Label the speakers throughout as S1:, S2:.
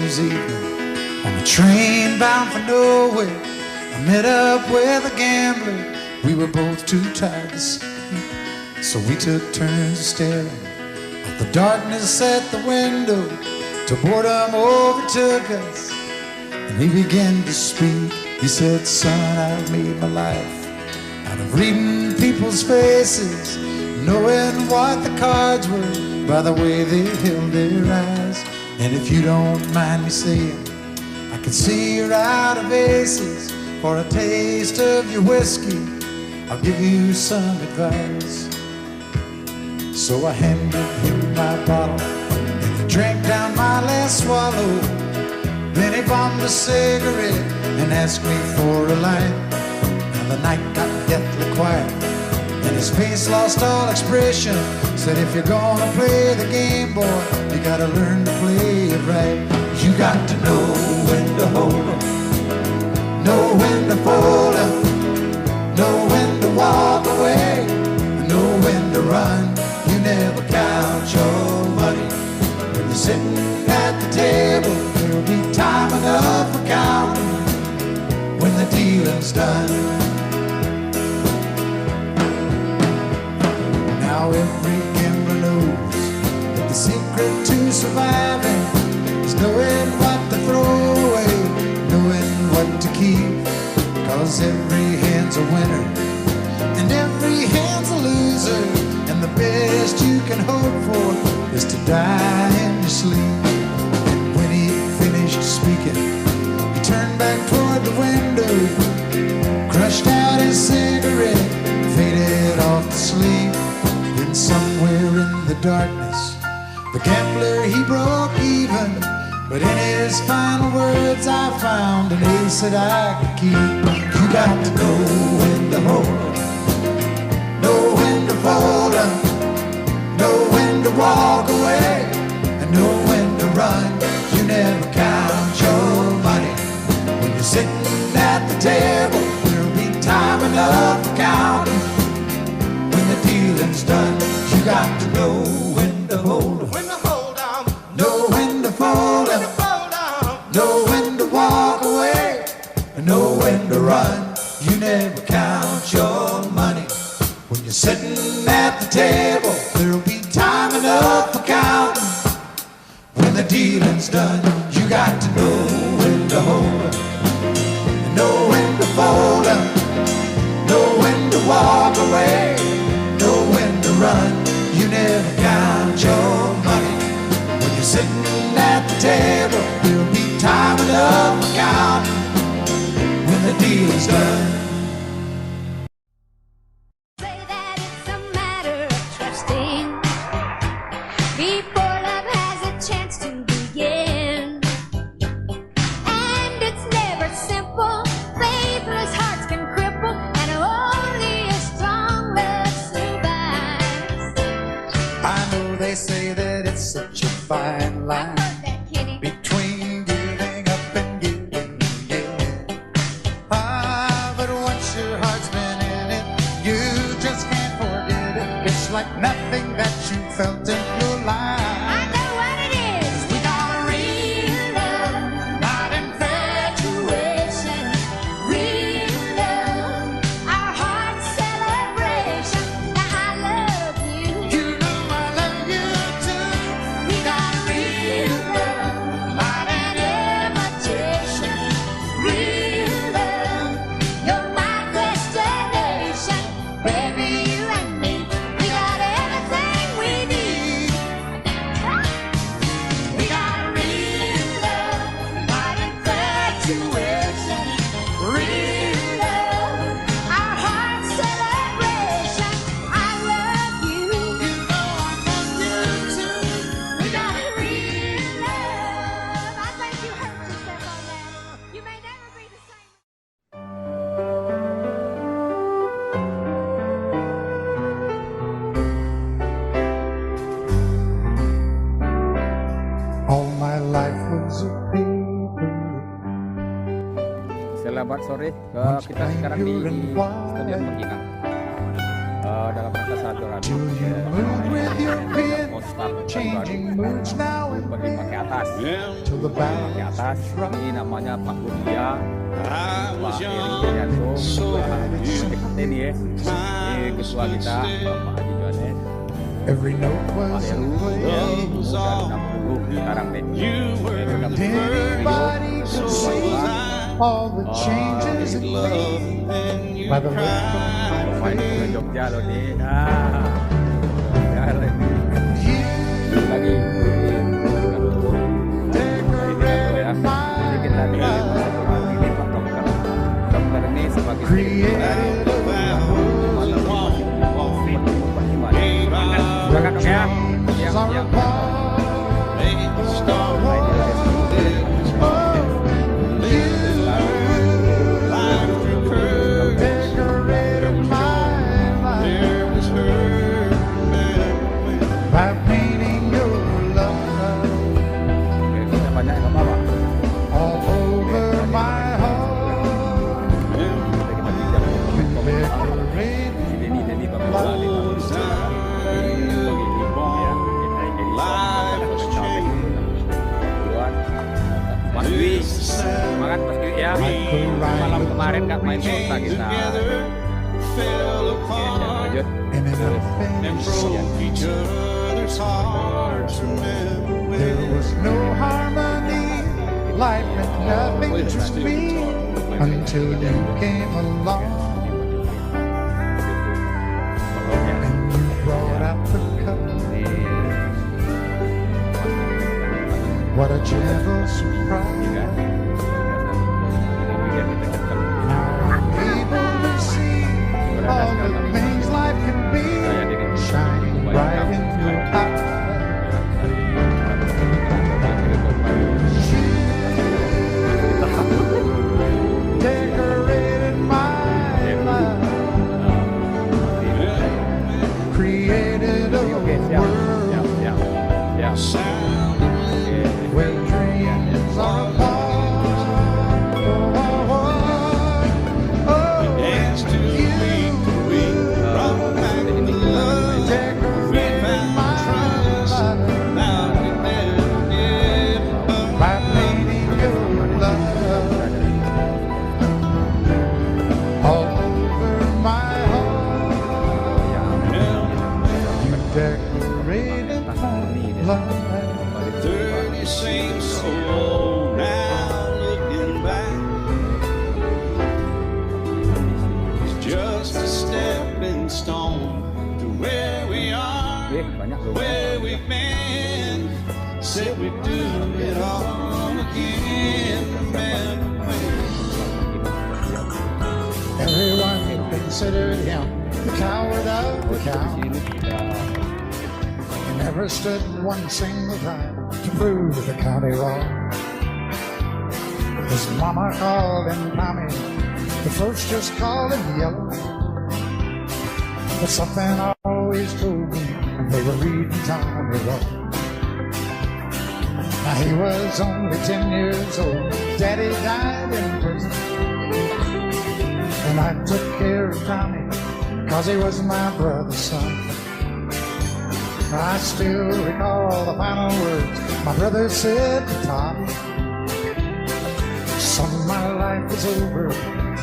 S1: Christmas evening on a train bound for nowhere. I met up with a gambler. We were both too tired to sleep, so we took turns staring at the darkness at the window till boredom overtook us, and he began to speak. He said, "Son, I've made my life out of reading people's faces, knowing what the cards were by the way they held their eyes. And if you don't mind me saying, I can see you're out of aces. For a taste of your whiskey, I'll give you some advice." So I handed him my bottle, and he drank down my last swallow. Then he bombed a cigarette and asked me for a light. And the night got deathly quiet, and his face lost all expression. Said, "If you're gonna play the game, boy, you gotta learn to play it right. You got to know when to hold 'em, know when to fold 'em, know when to walk away, know when to run. You never count your money when you're sitting at the table. There'll be time enough for counting when the dealing's done." Now every gambler knows that the secret to surviving is knowing what to throw away, knowing what to keep. 'Cause every hand's a winner and every hand's a loser, and the best you can hope for is to die in your sleep. And when he finished speaking, he turned back toward the window, crushed out his cigarette, faded off to sleep. Then somewhere in the darkness, the gambler, he broke even. But in his final words I found an ace that I could keep. You got to know when to hold 'em, know when to fold 'em, know when to walk away, and know when to run. You never count your money when you're sitting at the table. There'll be time enough for counting when the dealing's done. You got to know when to hold 'em, when to hold 'em, know when to fold 'em, know when to walk away, and know when to run. You never count your money when you're sitting at the table. There'll be time enough for counting when the dealing's done. You got to know when to hold 'em, know when to fold 'em, know when to walk away, know when to run. You never count your money when you're sitting at the table. There'll be time enough for counting when the deal's done.
S2: Say that it's a matter of trusting before love has a chance to begin. And it's never simple. Faithless hearts can cripple, and only a strong love survives.
S1: I know they say that it's such a fine
S2: I
S1: line
S2: heard that, Kitty.
S1: between giving up and giving in. But once your heart's been in it, you just can't forget it. It's like nothing that you felt in your life.
S2: I know what it is. We got a real love,
S1: Not infatuation,
S2: real love, our heart's celebration. Now I love you.
S1: you know I love you too.
S2: We got a real love,
S1: Not
S2: an imitation. Real love, you're my destination. Baby, you and me, we got everything we need. We got a real love, not infatuation. Real love, our heart's celebration. I love you.
S1: You know I love you too.
S2: We got a real love. I think you hurt yourself on that. You may never be the same.
S1: All my life was a paper.
S3: Selamat sore, kita sekarang di Stadion Pengginang. dalam rangka silaturahmi.
S1: Do you move with your pen,
S3: Mau start
S1: changing moods now and
S3: berlima
S1: then
S3: ke atas.
S1: till the
S3: Ke
S1: band
S3: atas. Ini namanya Pak Kurnia. Pak Eri Wijanto. PKT nih ya. Ini ketua kita Bapak Haji Johannes.
S1: every note
S3: Pak
S1: was
S3: Heru.
S1: played.
S3: Udah 60 sekarang nih.
S1: Anybody could see all the changes it made by the look of my
S3: Main ke
S1: face.
S3: Jogja loh nih. Ya ini lagi
S1: Decorated
S3: Jadi kita
S1: my
S3: di
S1: life,
S3: silaturahmi ini Pak Dokter. Dokter ini sebagai
S1: created a world.
S3: Silakan dok ya.
S1: Dreams are
S3: Yang
S1: apart. Decorated my life by painting your love
S3: kita banyak yang apa Pak?
S1: all over my heart.
S3: Kita pinjam
S1: Decorated
S3: Denny Bapak Bali. Mas Dwi, semangat Mas Dwi ya. Malam kemarin nggak main kota kita. Oke, lanjut.
S1: and in a finish. There was no harmony, life meant nothing to me until you came along and you brought out the cup. What a gentle surprise. Now I'm able to see all the things life can be shining bright in your eyes. Decorated my life, created a world where dreams are apart. Oh, you decorated my life by painting your love all over my heart. You decorated my life.
S4: 30 seems so old now, looking back. It's just a stepping stone to where we are,
S3: banyak loh.
S4: where we've been. Said we'd do it all again.
S1: Everyone considered him the coward of the cow. He never stood one single time to prove the county wrong. His mama called him Tommy, the folks just called him Yellow. But something always told me they were reading Tommy wrong. Now he was only 10 years old, Daddy died in prison. And I took care of Tommy, 'cause he was my brother's son. I still recall the final words my brother said to Tommy. Son, my life is over,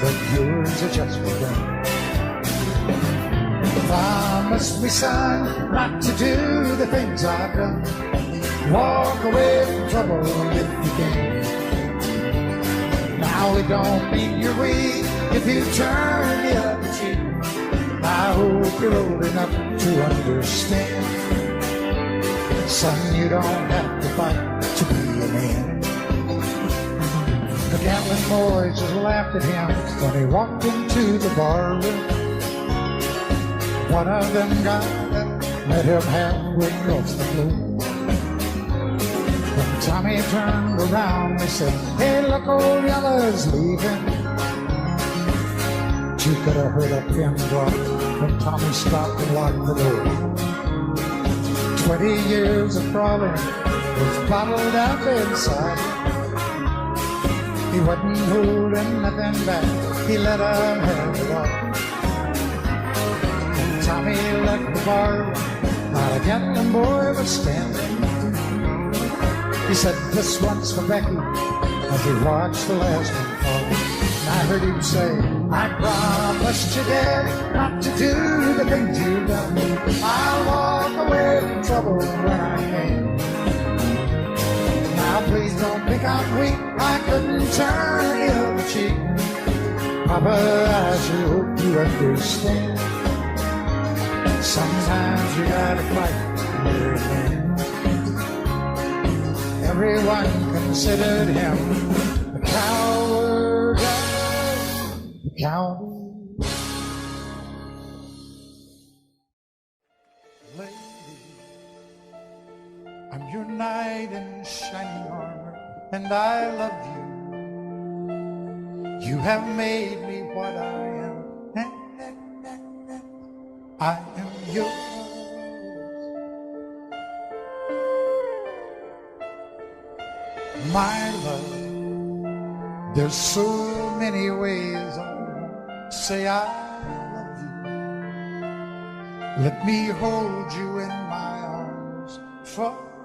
S1: but yours are just begun. Promise me, son, not to do the things I've done. Walk away from trouble if you can. Now it don't mean you're weak if you turn the other cheek. I hope you're old enough to understand. Son, you don't have to fight to be a man. The gambling boys just laughed at him when he walked into the bar room. One of them got up, let him have with across the floor. When Tommy turned around, they said, "Hey, look, old Yella's leaving." You could have heard a pin drop when Tommy stopped and locked the door. 20 years of crawling was bottled up inside. He wasn't holding nothing back, he let him have it all. And Tommy far, not a gambling boy was standing. He said, this one's for Becky, as we watched the last one fall. And I heard him say, I promised you, Daddy, not to do the things you've done. I'll walk away from trouble when I can. Now please don't think I'm weak, I couldn't turn the other cheek. Papa, I sure hope you understand. Sometimes you gotta fight for a man. Everyone considered him the coward of the county. Lady, I'm your knight in shining armor, and I love you. You have made me what I am, and I am yours. My love, there's so many ways I say I love you. Let me hold you in my arms forevermore.